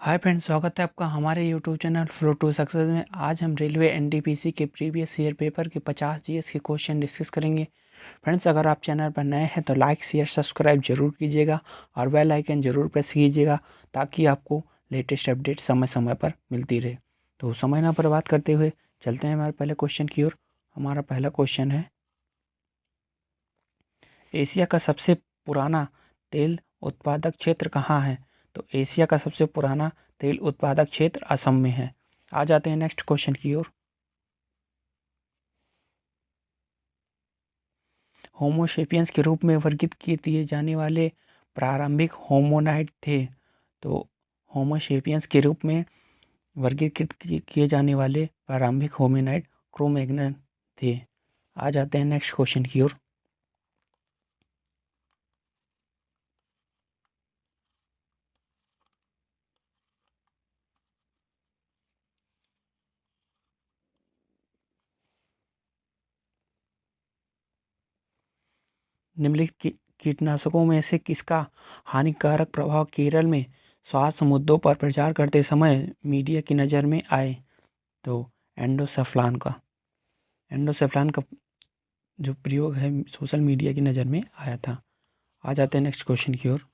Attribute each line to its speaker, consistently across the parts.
Speaker 1: Hi friends, स्वागत है आपका हमारे YouTube channel flow to success में। आज हम रेलवे एनटीपीसी के प्रीवियस ईयर पेपर के 50 जीएस के क्वेश्चन डिस्कस करेंगे। फ्रेंड्स, अगर आप चैनल पर नए हैं तो लाइक शेयर सब्सक्राइब जरूर कीजिएगा और बेल आइकन जरूर प्रेस कीजिएगा ताकि आपको लेटेस्ट अपडेट समय समय पर मिलती रहे। तो समय ना बर्बाद करते हुए चलते हैं हमारे पहले क्वेश्चन की ओर। हमारा पहला क्वेश्चन है, एशिया का सबसे पुराना तेल उत्पादक क्षेत्र कहाँ है? तो एशिया का सबसे पुराना तेल उत्पादक क्षेत्र असम में है। आ जाते हैं नेक्स्ट क्वेश्चन की ओर। होमोसेपियंस के रूप में वर्गीकृत किए जाने वाले प्रारंभिक होमोनाइड थे। तो होमोसेपियंस के रूप में वर्गीकृत किए जाने वाले प्रारंभिक होमिनाइड क्रोमैग्नन थे। आ जाते हैं नेक्स्ट क्वेश्चन की ओर। निम्नलिखित कीटनाशकों में से किसका हानिकारक प्रभाव केरल में स्वास्थ्य मुद्दों पर प्रचार करते समय मीडिया की नज़र में आए? तो एंडोसल्फान का जो प्रयोग है सोशल मीडिया की नज़र में आया था। आ जाते हैं नेक्स्ट क्वेश्चन की ओर।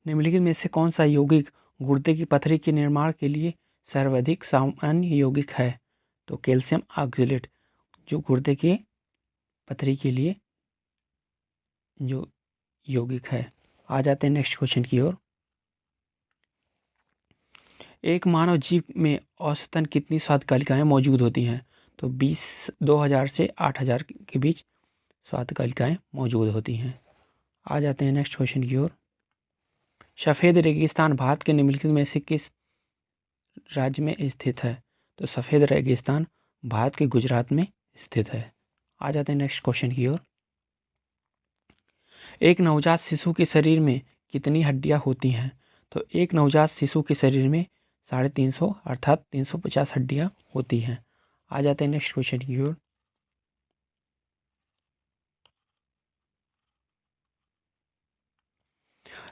Speaker 1: निम्नलिखित में से कौन सा यौगिक गुर्दे की पथरी के निर्माण के लिए सर्वाधिक सामान्य यौगिक है? तो कैल्शियम ऑक्जेलेट जो गुर्दे के पथरी के लिए जो यौगिक है। आ जाते हैं नेक्स्ट क्वेश्चन की ओर। एक मानव जीव में औसतन कितनी स्वाद कलिकाएँ मौजूद होती हैं? तो 2000 से 8000 के बीच स्वाद कलिकाएँ मौजूद होती हैं। आ जाते हैं नेक्स्ट क्वेश्चन की ओर। सफ़ेद रेगिस्तान भारत के निम्नलिखित में से किस राज्य में स्थित है? तो सफ़ेद रेगिस्तान भारत के गुजरात में स्थित है। आ जाते हैं नेक्स्ट क्वेश्चन की ओर। एक नवजात शिशु के शरीर में कितनी हड्डियां होती हैं? तो एक नवजात शिशु के शरीर में 350 अर्थात 350 हड्डियां होती हैं। आ जाते हैं नेक्स्ट क्वेश्चन की ओर।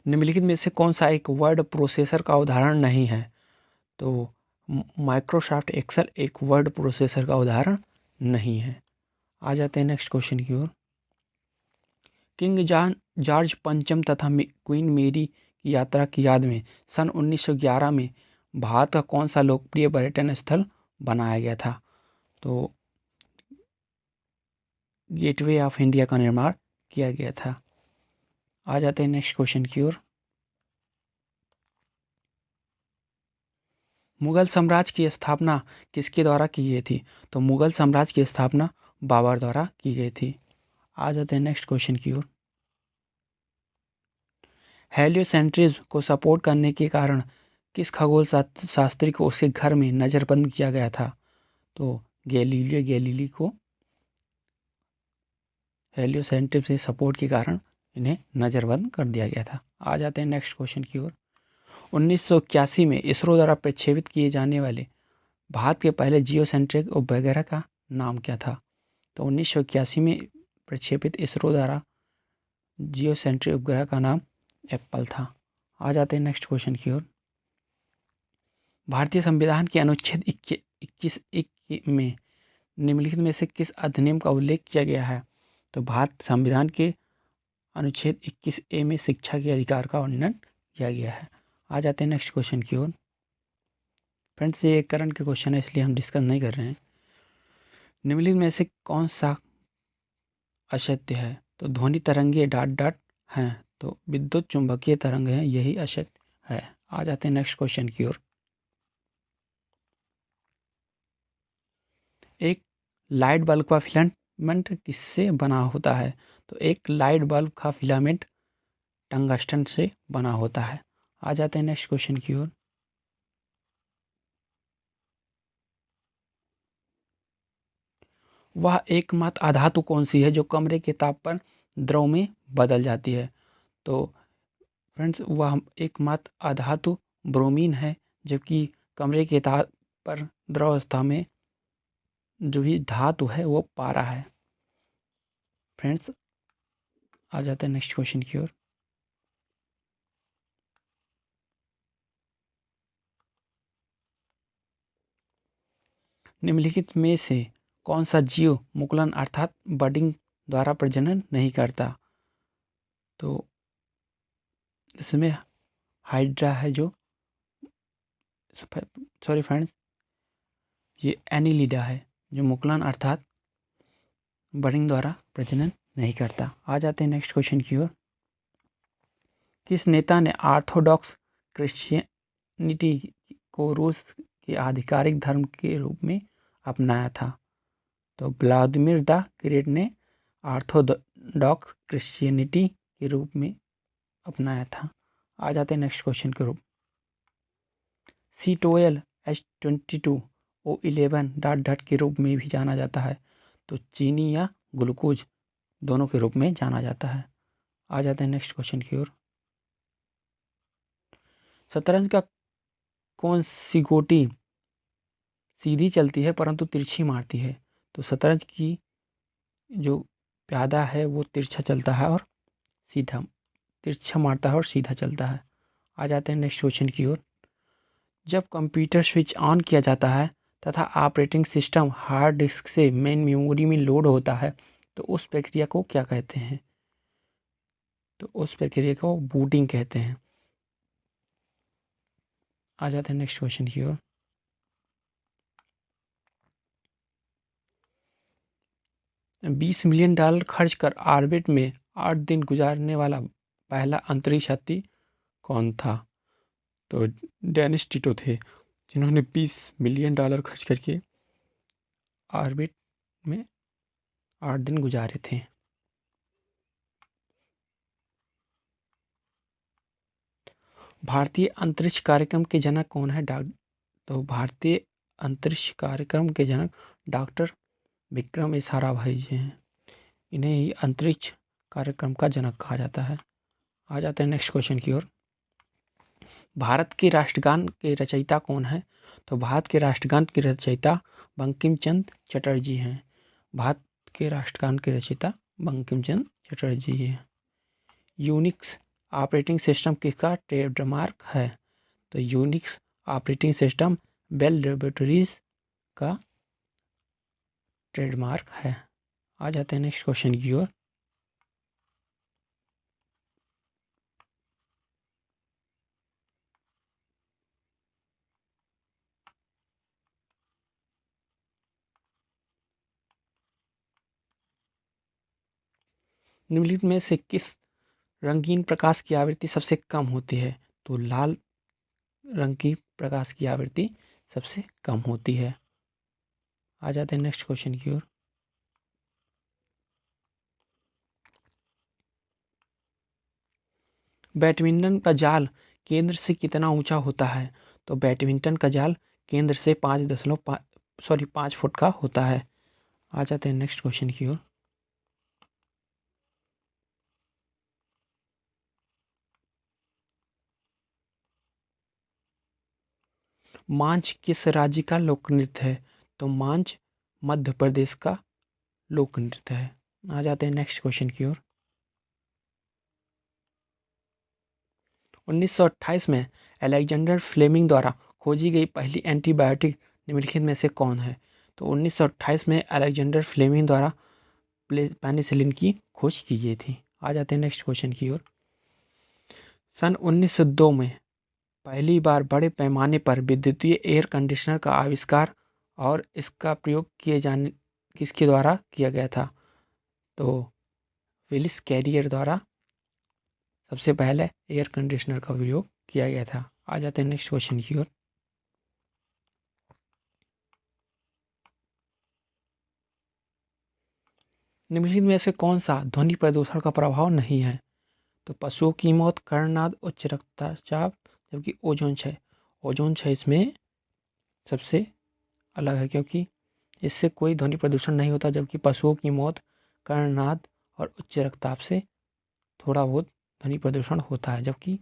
Speaker 1: निम्नलिखित में से कौन सा एक वर्ड प्रोसेसर का उदाहरण नहीं है? तो माइक्रोसॉफ्ट एक्सेल एक वर्ड प्रोसेसर का उदाहरण नहीं है। आ जाते हैं नेक्स्ट क्वेश्चन की ओर। किंग जॉर्ज पंचम तथा क्वीन मेरी की यात्रा की याद में सन 1911 में भारत का कौन सा लोकप्रिय पर्यटन स्थल बनाया गया था? तो गेटवे ऑफ इंडिया का निर्माण किया गया था। आ जाते हैं नेक्स्ट क्वेश्चन की ओर। मुगल साम्राज्य की स्थापना किसके द्वारा की गई थी? तो मुगल साम्राज्य की स्थापना बाबर द्वारा की गई थी। आ जाते हैं नेक्स्ट क्वेश्चन की ओर। हेलियोसेंट्रिज्म को सपोर्ट करने के कारण किस खगोल शास्त्री को उसके घर में नज़रबंद किया गया था? तो गैलीलियो गैलीली को हेलियोसेंट्रिज्म से सपोर्ट के कारण इन्हें नज़रबंद कर दिया गया था। आ जाते हैं नेक्स्ट क्वेश्चन की ओर। 1981 में इसरो द्वारा प्रक्षेपित किए जाने वाले भारत के पहले जियोसेंट्रिक उपग्रह का नाम क्या था? तो 1981 में प्रक्षेपित इसरो द्वारा जियोसेंट्रिक उपग्रह का नाम एप्पल था। आ जाते हैं नेक्स्ट क्वेश्चन की ओर। भारतीय संविधान के अनुच्छेद 21 में निम्नलिखित में से किस अधिनियम का उल्लेख किया गया है? तो भारत संविधान के अनुच्छेद 21A में शिक्षा के अधिकार का वर्णन किया गया है। आ जाते हैं नेक्स्ट क्वेश्चन की ओर। फ्रेंड्स, ये करंट के क्वेश्चन है इसलिए हम डिस्कस नहीं कर रहे हैं। निम्नलिखित में से कौन सा असत्य है? तो ध्वनि तरंगे डॉट डॉट हैं, तो विद्युत चुंबकीय तरंग हैं, यही असत्य है। आ जाते हैं नेक्स्ट क्वेश्चन की ओर। एक लाइट बल्ब का फिलामेंट किससे बना होता है? तो एक लाइट बल्ब का फिलामेंट टंगस्टन से बना होता है। आ जाते हैं नेक्स्ट क्वेश्चन की ओर। वह एकमात्र अधातु कौन सी है जो कमरे के ताप पर द्रव में बदल जाती है? तो फ्रेंड्स, वह एकमात्र अधातु ब्रोमीन है, जबकि कमरे के ताप पर द्रव अवस्था में जो भी धातु है वो पारा है। फ्रेंड्स, आ जाते हैं नेक्स्ट क्वेश्चन की ओर। निम्नलिखित में से कौन सा जीव मुकुलन अर्थात बडिंग द्वारा प्रजनन नहीं करता? तो इसमें हाइड्रा है जो, सॉरी फ्रेंड्स, ये एनिलिडा है जो मुकुलन अर्थात बडिंग द्वारा प्रजनन नहीं करता। आ जाते हैं नेक्स्ट क्वेश्चन की ओर। किस नेता ने ऑर्थोडॉक्स क्रिश्चियनिटी को रूस के आधिकारिक धर्म के रूप में अपनाया था? तो व्लादिमीर द ग्रेट ने ऑर्थोडॉक्स क्रिश्चियनिटी के रूप में अपनाया था। आ जाते हैं नेक्स्ट क्वेश्चन के रूप। C12 H22 O11 dot dot के रूप में भी जाना जाता है, तो चीनी या ग्लूकोज दोनों के रूप में जाना जाता है। आ जाते हैं नेक्स्ट क्वेश्चन की ओर। शतरंज का कौन सी गोटी सीधी चलती है परंतु तिरछी मारती है? तो शतरंज की जो प्यादा है वो तिरछा चलता है और सीधा, तिरछा मारता है और सीधा चलता है। आ जाते हैं नेक्स्ट क्वेश्चन की ओर। जब कंप्यूटर स्विच ऑन किया जाता है तथा ऑपरेटिंग सिस्टम हार्ड डिस्क से मेन मेमोरी में लोड होता है, तो उस प्रक्रिया को क्या कहते हैं? तो उस प्रक्रिया को बूटिंग कहते हैं। आ जाते हैं नेक्स्ट क्वेश्चन की ओर। $20 मिलियन खर्च कर ऑर्बिट में 8 दिन गुजारने वाला पहला अंतरिक्ष यात्री कौन था? तो डेनिस टिटो थे, जिन्होंने $20 मिलियन खर्च करके ऑर्बिट में 8 दिन गुजारे थे। भारतीय अंतरिक्ष कार्यक्रम के जनक कौन है? तो भारतीय अंतरिक्ष कार्यक्रम के जनक डॉक्टर विक्रम साराभाई जी हैं। इन्हें ही अंतरिक्ष कार्यक्रम का जनक कहा जाता है। आ जाते हैं नेक्स्ट क्वेश्चन की ओर। भारत के राष्ट्रगान के रचयिता कौन है? तो भारत के राष्ट्रगान के रचयिता बंकिम चंद्र चटर्जी हैं। भारत के राष्ट्रगान के रचयिता बंकिम चंद्र चटर्जी हैं। यूनिक्स ऑपरेटिंग सिस्टम किसका ट्रेडमार्क है? तो Unix operating system Bell laboratories का ट्रेडमार्क है। आ जाते हैं नेक्स्ट क्वेश्चन की ओर। निम्नलिखित में से किस रंगीन प्रकाश की आवृत्ति सबसे कम होती है? तो लाल रंग की प्रकाश की आवृत्ति सबसे कम होती है। आ जाते हैं नेक्स्ट क्वेश्चन की ओर। बैडमिंटन का जाल केंद्र से कितना ऊंचा होता है? तो बैडमिंटन का जाल केंद्र से 5 फुट का होता है। आ जाते हैं नेक्स्ट क्वेश्चन की ओर। मांझ किस राज्य का लोक नृत्य है? तो मांझ मध्य प्रदेश का लोक नृत्य है। आ जाते हैं नेक्स्ट क्वेश्चन की ओर। 1928 में अलेक्जेंडर फ्लेमिंग द्वारा खोजी गई पहली एंटीबायोटिक निम्नलिखित में से कौन है? तो 1928 में अलेक्जेंडर फ्लेमिंग द्वारा पेनिसिलिन की खोज की गई थी। आ जाते हैं नेक्स्ट क्वेश्चन की ओर। सन 1902 में पहली बार बड़े पैमाने पर विद्युतीय एयर कंडीशनर का आविष्कार और इसका प्रयोग किसके द्वारा किया गया था? तो विलिस कैरियर द्वारा सबसे पहले एयर कंडीशनर का प्रयोग किया गया था। आ जाते हैं नेक्स्ट क्वेश्चन की ओर। निम्नलिखित में से कौन सा ध्वनि प्रदूषण का प्रभाव नहीं है? तो पशुओं की मौत, कर्णनाद, उच्च रक्तचाप, जबकि ओजोन क्षय। ओजोन क्षय इसमें सबसे अलग है, क्योंकि इससे कोई ध्वनि प्रदूषण नहीं होता, जबकि पशुओं की मौत, कर्णनाद और उच्च रक्तचाप से थोड़ा बहुत ध्वनि प्रदूषण होता है, जबकि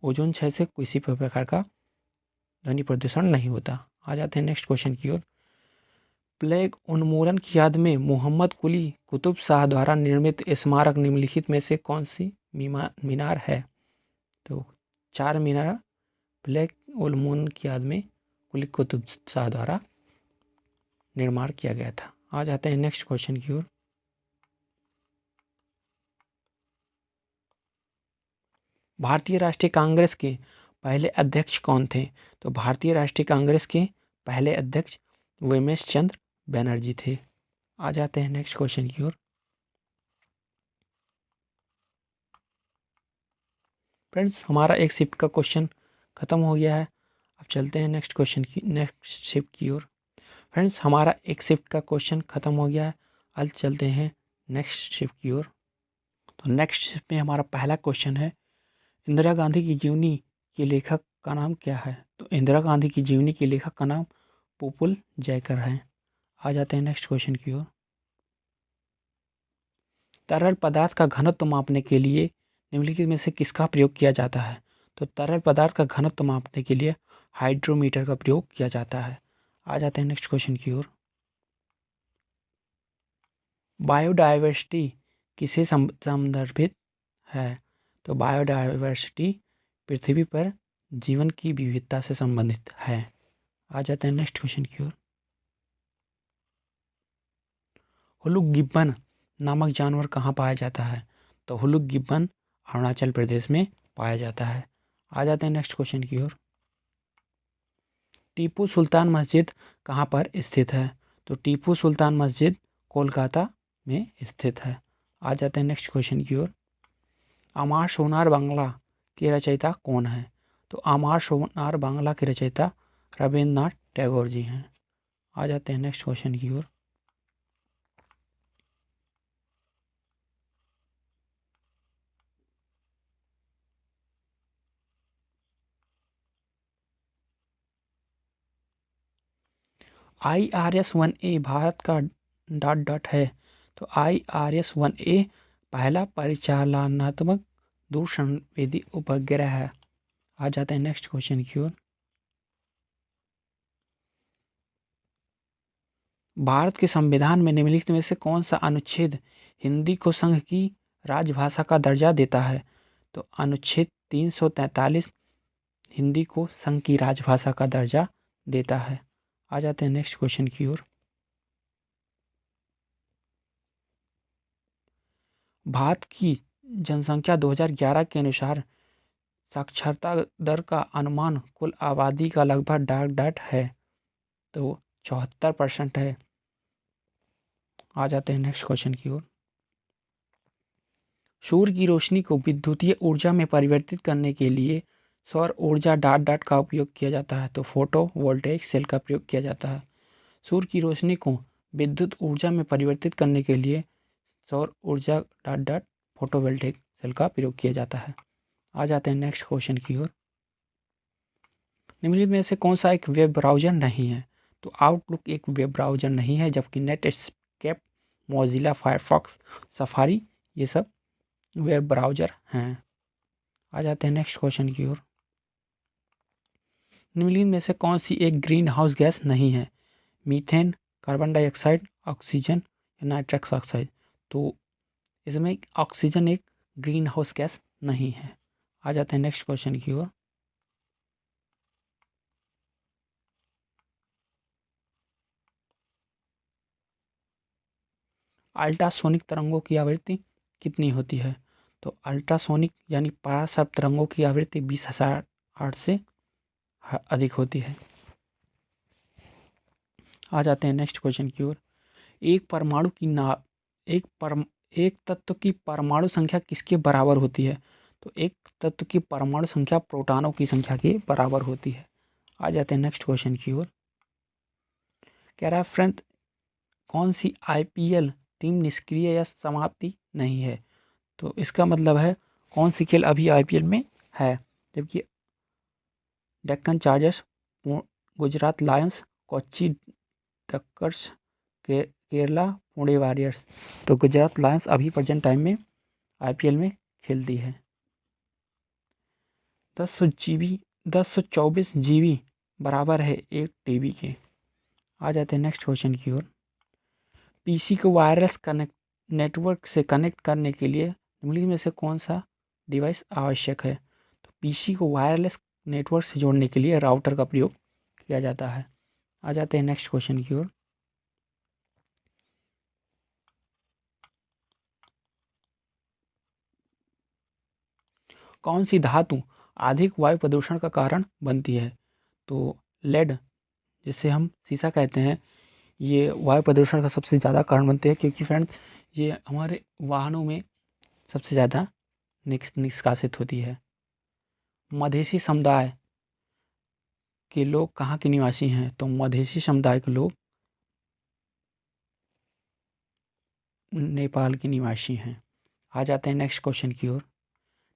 Speaker 1: ओजोन क्षय से किसी प्रकार का ध्वनि प्रदूषण नहीं होता। आ जाते हैं नेक्स्ट क्वेश्चन की ओर। प्लेग उन्मूलन की याद में मोहम्मद कुली कुतुब शाह द्वारा निर्मित स्मारक निम्नलिखित में से कौन सी मीनार है? तो 4 मीनार प्लेग उन्मूलन की याद में कुली कुतुब शाह द्वारा निर्माण किया गया था। आ जाते हैं नेक्स्ट क्वेश्चन की ओर। भारतीय राष्ट्रीय कांग्रेस के पहले अध्यक्ष कौन थे? तो भारतीय राष्ट्रीय कांग्रेस के पहले अध्यक्ष उमेश चंद्र बनर्जी थे। आ जाते हैं नेक्स्ट क्वेश्चन की ओर। फ्रेंड्स, हमारा एक शिफ्ट का क्वेश्चन खत्म हो गया है। अब चलते हैं नेक्स्ट शिफ्ट की ओर। फ्रेंड्स, हमारा एक शिफ्ट का क्वेश्चन खत्म हो गया है। अब चलते हैं नेक्स्ट शिफ्ट की ओर। तो नेक्स्ट शिफ्ट में हमारा पहला क्वेश्चन है, इंदिरा गांधी की जीवनी के लेखक का नाम क्या है? तो इंदिरा गांधी की जीवनी के लेखक का नाम प्रफुल्ल जयकर है। आ जाते हैं नेक्स्ट क्वेश्चन की ओर। तरल पदार्थ का घनत्व मापने के लिए निम्नलिखित में से किसका प्रयोग किया जाता है? तो तरल पदार्थ का घनत्व मापने के लिए हाइड्रोमीटर का प्रयोग किया जाता है। आ जाते हैं नेक्स्ट क्वेश्चन की ओर। बायोडायवर्सिटी किसे संदर्भित है? तो बायोडायवर्सिटी पृथ्वी पर जीवन की विविधता से संबंधित है। आ जाते हैं नेक्स्ट क्वेश्चन की ओर। हुलुक गिब्बन नामक जानवर कहाँ पाया जाता है? तो हुलुक गिब्बन अरुणाचल प्रदेश में पाया जाता है। आ जाते हैं नेक्स्ट क्वेश्चन की ओर। टीपू सुल्तान मस्जिद कहाँ पर स्थित है? तो टीपू सुल्तान मस्जिद कोलकाता में स्थित है। आ जाते हैं नेक्स्ट क्वेश्चन की ओर। अमार सोनार बांग्ला के रचयिता कौन है? तो अमार सोनार बांग्ला के रचयिता रविन्द्रनाथ टैगोर जी हैं। आ जाते हैं नेक्स्ट क्वेश्चन की ओर। IRS-1A भारत का ... है। तो IRS-1A पहला परिचालनात्मक दूरसंवेदी उपग्रह है। आ जाते हैं नेक्स्ट क्वेश्चन की ओर। भारत के संविधान में निम्नलिखित में से कौन सा अनुच्छेद हिंदी को संघ की राजभाषा का दर्जा देता है? तो अनुच्छेद 343 हिंदी को संघ की राजभाषा का दर्जा देता है। आ जाते हैं नेक्स्ट क्वेश्चन की ओर। भारत की जनसंख्या 2011 के अनुसार साक्षरता दर का अनुमान कुल आबादी का लगभग ..... है। तो 74% है। आ जाते हैं नेक्स्ट क्वेश्चन की ओर। सूर्य की रोशनी को विद्युतीय ऊर्जा में परिवर्तित करने के लिए सौर ऊर्जा ... का उपयोग किया जाता है। तो फोटो वोल्टेइक सेल का प्रयोग किया जाता है। सूर्य की रोशनी को विद्युत ऊर्जा में परिवर्तित करने के लिए सौर ऊर्जा ... फोटोवोल्टेइक सेल का प्रयोग किया जाता है। आ जाते हैं नेक्स्ट क्वेश्चन की ओर। निम्नलिखित में से कौन सा एक वेब ब्राउज़र नहीं है? तो आउटलुक एक वेब ब्राउज़र नहीं है, जबकि नेटस्केप, मोजिला फायरफॉक्स, सफारी ये सब वेब ब्राउज़र हैं। आ जाते हैं नेक्स्ट क्वेश्चन की ओर। निम्नलिखित में से कौन सी एक ग्रीन हाउस गैस नहीं है? मीथेन, कार्बन डाइऑक्साइड, ऑक्सीजन या नाइट्रस ऑक्साइड। तो इसमें ऑक्सीजन एक ग्रीन हाउस गैस नहीं है। आ जाते हैं नेक्स्ट क्वेश्चन की ओर। अल्ट्रासोनिक तरंगों की आवृत्ति कितनी होती है? तो अल्ट्रासोनिक यानी पराशब्द तरंगों की आवृत्ति 20,000 हर्ट्ज से अधिक होती है। आ जाते हैं नेक्स्ट क्वेश्चन की ओर। एक तत्व की परमाणु संख्या किसके बराबर होती है? तो एक तत्व की परमाणु संख्या प्रोटॉनों की संख्या के बराबर होती है। आ जाते हैं नेक्स्ट क्वेश्चन की ओर। कह रहा है फ्रेंड, कौन सी IPL टीम निष्क्रिय या समाप्ति नहीं है? तो इसका मतलब है कौन सी खेल अभी IPL में है, जबकि Deccan Chargers, Gujarat Lions, Kochi Tuskers, Kerala Pune Warriors. तो गुजरात लायंस अभी प्रेजेंट टाइम में IPL में खेलती है। 1024 GB बराबर है 1 TB के। आ जाते हैं नेक्स्ट क्वेश्चन की ओर। पीसी को वायरलेस नेटवर्क से कनेक्ट करने के लिए निम्नलिखित में से कौन सा डिवाइस आवश्यक है? तो पीसी को वायरलेस नेटवर्क से जोड़ने के लिए राउटर का प्रयोग किया जाता है। आ जाते हैं नेक्स्ट क्वेश्चन की ओर। कौन सी धातु अधिक वायु प्रदूषण का कारण बनती है? तो लेड, जिसे हम शीशा कहते हैं, ये वायु प्रदूषण का सबसे ज़्यादा कारण बनते हैं, क्योंकि फ्रेंड्स ये हमारे वाहनों में सबसे ज़्यादा निष्कासित होती है। मधेसी समुदाय के लोग कहाँ के निवासी हैं? तो मधेसी समुदाय के लोग नेपाल के निवासी हैं। आ जाते हैं नेक्स्ट क्वेश्चन की ओर।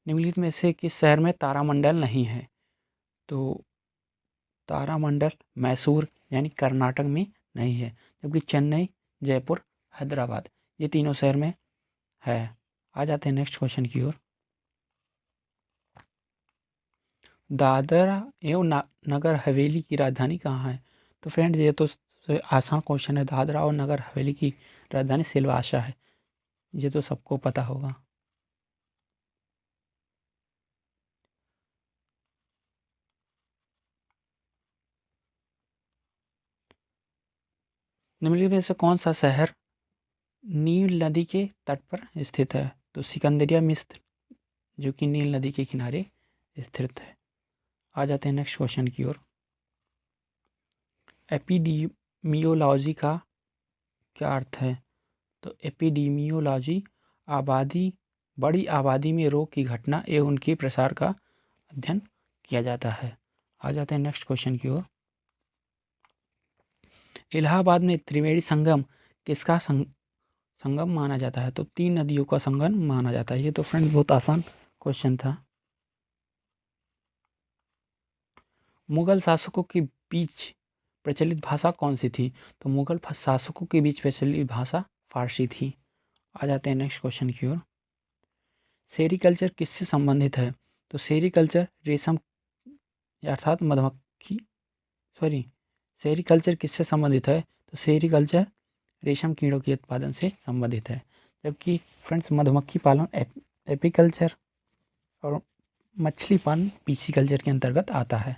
Speaker 1: निम्नलिखित में से किस शहर में तारामंडल नहीं है? तो तारामंडल मैसूर यानी कर्नाटक में नहीं है, जबकि चेन्नई, जयपुर, हैदराबाद ये तीनों शहर में है। आ जाते हैं नेक्स्ट क्वेश्चन की ओर। दादरा एवं नगर हवेली की राजधानी कहाँ है? तो फ्रेंड्स ये तो आसान क्वेश्चन है। दादरा और नगर हवेली की राजधानी सिलवासा है, ये तो सबको पता होगा। निम्नलिखित में से कौन सा शहर नील नदी के तट पर स्थित है? तो सिकंदरिया मिस्र, जो कि नील नदी के किनारे स्थित है। आ जाते हैं नेक्स्ट क्वेश्चन की ओर। एपिडीमियोलॉजी का क्या अर्थ है? तो एपिडीमियोलॉजी बड़ी आबादी में रोग की घटना एवं उनके प्रसार का अध्ययन किया जाता है। आ जाते हैं नेक्स्ट क्वेश्चन की ओर। इलाहाबाद में त्रिवेणी संगम किसका संगम माना जाता है? तो 3 नदियों का संगम माना जाता है। ये तो फ्रेंड्स बहुत आसान क्वेश्चन था। मुगल शासकों के बीच प्रचलित भाषा कौन सी थी? तो मुगल शासकों के बीच प्रचलित भाषा फारसी थी। आ जाते हैं नेक्स्ट क्वेश्चन की ओर। सेरीकल्चर किससे संबंधित है? तो सेरीकल्चर रेशम अर्थात मधुमक्खी सेरीकल्चर किससे संबंधित है? तो सेरीकल्चर रेशम कीड़ों के उत्पादन से संबंधित है, जबकि फ्रेंड्स मधुमक्खी पालन एपीकल्चर और मछली पालन पीसीकल्चर के अंतर्गत आता है।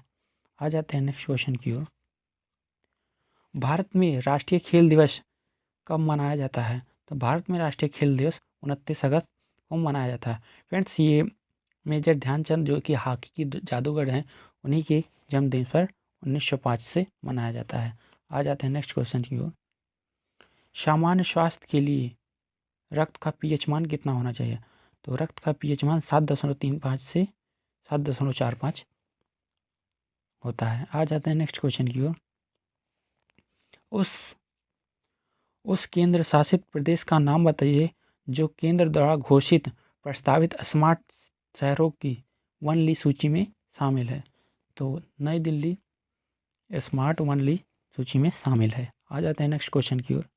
Speaker 1: आ जाते हैं नेक्स्ट क्वेश्चन की ओर। भारत में राष्ट्रीय खेल दिवस कब मनाया जाता है? तो भारत में राष्ट्रीय खेल दिवस 29 अगस्त को मनाया जाता है। फ्रेंड्स ये मेजर ध्यानचंद, जो कि हॉकी की जादूगर हैं, उन्हीं के जन्मदिन पर 1905 से मनाया जाता है। आ जाते हैं नेक्स्ट क्वेश्चन की ओर। सामान्य स्वास्थ्य के लिए रक्त का पीएच मान कितना होना चाहिए? तो रक्त का पीएच मान 7.35 से 7.45 होता है। आ जाते हैं नेक्स्ट क्वेश्चन की ओर। उस केंद्र शासित प्रदेश का नाम बताइए जो केंद्र द्वारा घोषित प्रस्तावित स्मार्ट शहरों की 1 ली सूची में शामिल है। तो नई दिल्ली स्मार्ट 1 ली सूची में शामिल है। आ जाते हैं नेक्स्ट क्वेश्चन की ओर।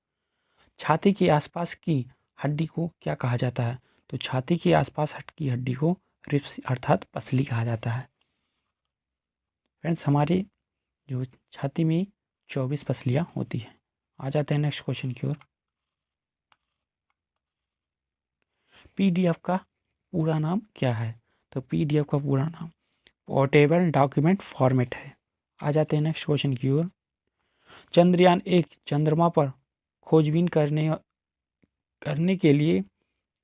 Speaker 1: छाती के आसपास की हड्डी को क्या कहा जाता है? तो छाती के आसपास की हड्डी को रिब्स अर्थात पसली कहा जाता है। फ्रेंड्स हमारी जो छाती में 24 पसलियाँ होती हैं। आ जाते हैं नेक्स्ट क्वेश्चन की ओर। पीडीएफ का पूरा नाम क्या है? तो पीडीएफ का पूरा नाम पोर्टेबल डॉक्यूमेंट फॉर्मेट है। आ जाते हैं नेक्स्ट क्वेश्चन की ओर। चंद्रयान 1 चंद्रमा पर खोजबीन करने के लिए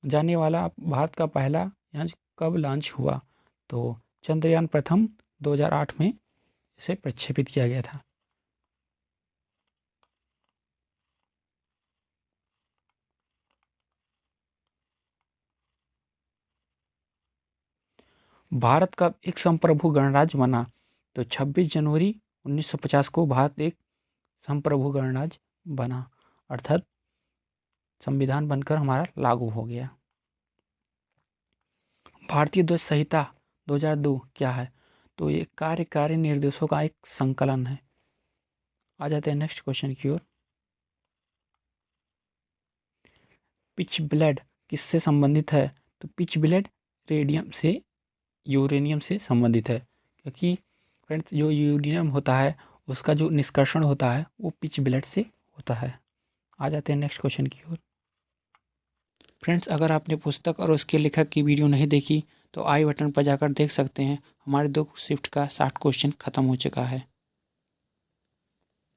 Speaker 1: जाने वाला भारत का पहला यान कब लॉन्च हुआ? तो चंद्रयान प्रथम 2008 में इसे प्रक्षेपित किया गया था। भारत कब एक संप्रभु गणराज्य बना? तो 26 जनवरी 1950 को भारत एक संप्रभु गणराज्य बना, अर्थात संविधान बनकर हमारा लागू हो गया। भारतीय ध्वज संहिता 2002 क्या है? तो ये कार्यकारी निर्देशों का एक संकलन है। आ जाते हैं नेक्स्ट क्वेश्चन की ओर। पिच ब्लेड किससे संबंधित है? तो पिच ब्लेड रेडियम से यूरेनियम से संबंधित है, क्योंकि फ्रेंड्स जो यूरेनियम होता है उसका जो निष्कर्षण होता है वो पिच ब्लेड से होता है। आ जाते हैं नेक्स्ट क्वेश्चन की ओर। फ्रेंड्स, अगर आपने पुस्तक और उसके लेखक की वीडियो नहीं देखी तो आई बटन पर जाकर देख सकते हैं। हमारे 2 शिफ्ट का 60 क्वेश्चन खत्म हो चुका है।